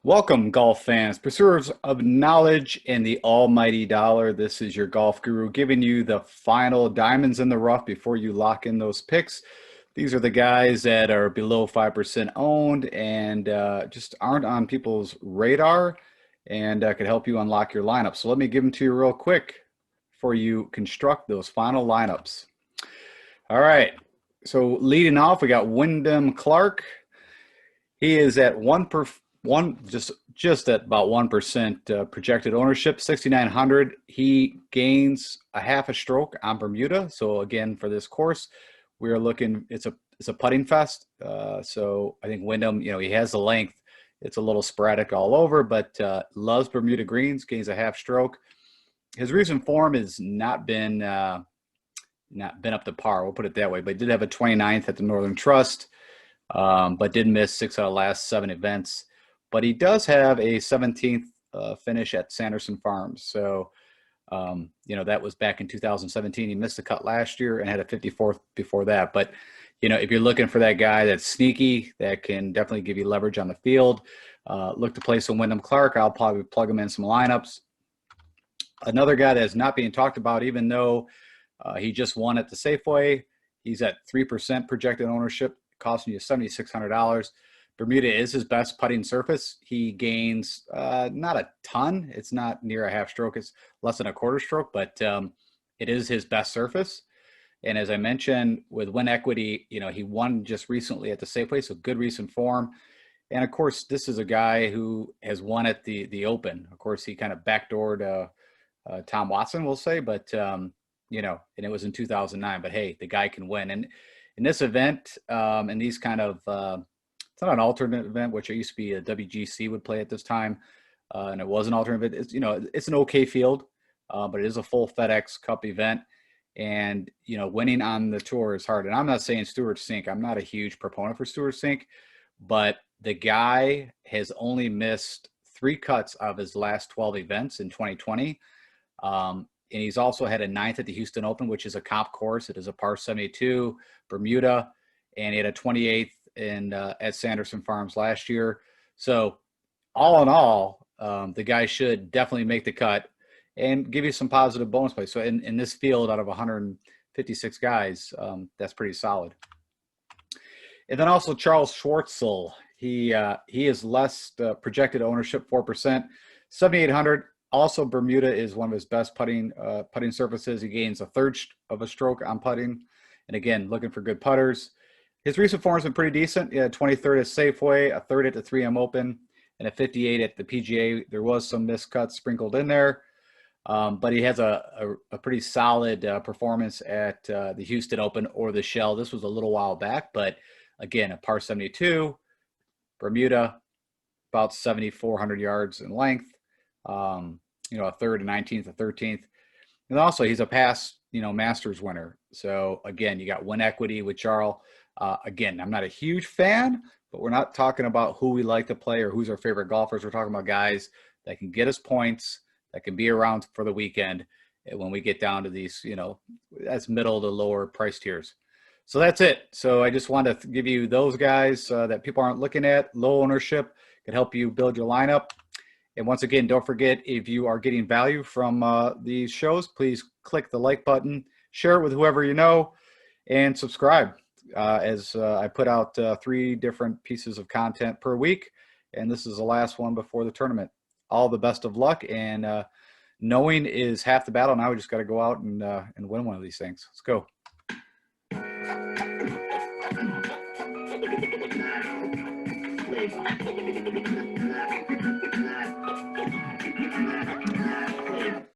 Welcome, golf fans, pursuers of knowledge and the almighty dollar. This is your golf guru giving you the final diamonds in the rough before you lock in those picks. These are the guys that are below 5% owned and just aren't on people's radar and could help you unlock your lineup. So let me give them to you real quick before you construct those final lineups. All right, so leading off, we got Wyndham Clark. He is at just at about 1% projected ownership, 6,900. He gains a half a stroke on Bermuda. So again, for this course, we are looking. It's a putting fest. So I think Wyndham, he has the length. It's a little sporadic all over, but loves Bermuda greens. Gains a half stroke. His recent form has not been up to par. We'll put it that way. But he did have a 29th at the Northern Trust, but did miss 6 out of the last 7 events. But he does have a 17th finish at Sanderson Farms. So, that was back in 2017. He missed the cut last year and had a 54th before that. But, if you're looking for that guy that's sneaky, that can definitely give you leverage on the field, look to play some Wyndham Clark. I'll probably plug him in some lineups. Another guy that is not being talked about, even though he just won at the Safeway, he's at 3% projected ownership, costing you $7,600. Bermuda is his best putting surface. He gains not a ton. It's not near a half stroke. It's less than a quarter stroke, but it is his best surface. And as I mentioned, with win equity, he won just recently at the Safeway, so good recent form. And of course, this is a guy who has won at the Open. Of course, he kind of backdoored Tom Watson, we'll say, but and it was in 2009. But hey, the guy can win. And in this event, and these kind of it's not an alternate event, which it used to be a WGC would play at this time, and it was an alternate event. It's an okay field, but it is a full FedEx Cup event, and winning on the tour is hard. And I'm not saying Stuart Synch. I'm not a huge proponent for Stuart Synch, but the guy has only missed 3 cuts of his last 12 events in 2020. And he's also had a 9th at the Houston Open, which is a comp course. It is a par 72, Bermuda, and he had a 28th at Sanderson Farms last year. So all in all, the guy should definitely make the cut and give you some positive bonus play. So in this field, out of 156 guys, that's pretty solid. And then also Charles Schwartzel. He is less projected ownership, 4%, 7,800. Also, Bermuda is one of his best putting surfaces. He gains a third of a stroke on putting. And again, looking for good putters. His recent form has been pretty decent. He had a 23rd at Safeway, a 3rd at the 3M Open, and a 58 at the PGA. There was some missed cuts sprinkled in there. But he has a pretty solid performance at the Houston Open or the Shell. This was a little while back, but again, a par 72, Bermuda, about 7,400 yards in length. A 3rd, a 19th, a 13th. And also he's a past, Masters winner. So again, you got win equity with Charles. Again, I'm not a huge fan, but we're not talking about who we like to play or who's our favorite golfers. We're talking about guys that can get us points, that can be around for the weekend when we get down to these, that's middle to lower price tiers. So that's it. So I just wanted to give you those guys that people aren't looking at. Low ownership can help you build your lineup. And once again, don't forget, if you are getting value from these shows, please click the like button, share it with whoever you know, and subscribe. As I put out 3 different pieces of content per week, and this is the last one before the tournament. All the best of luck, and knowing is half the battle. Now we just got to go out and win one of these things. Let's go.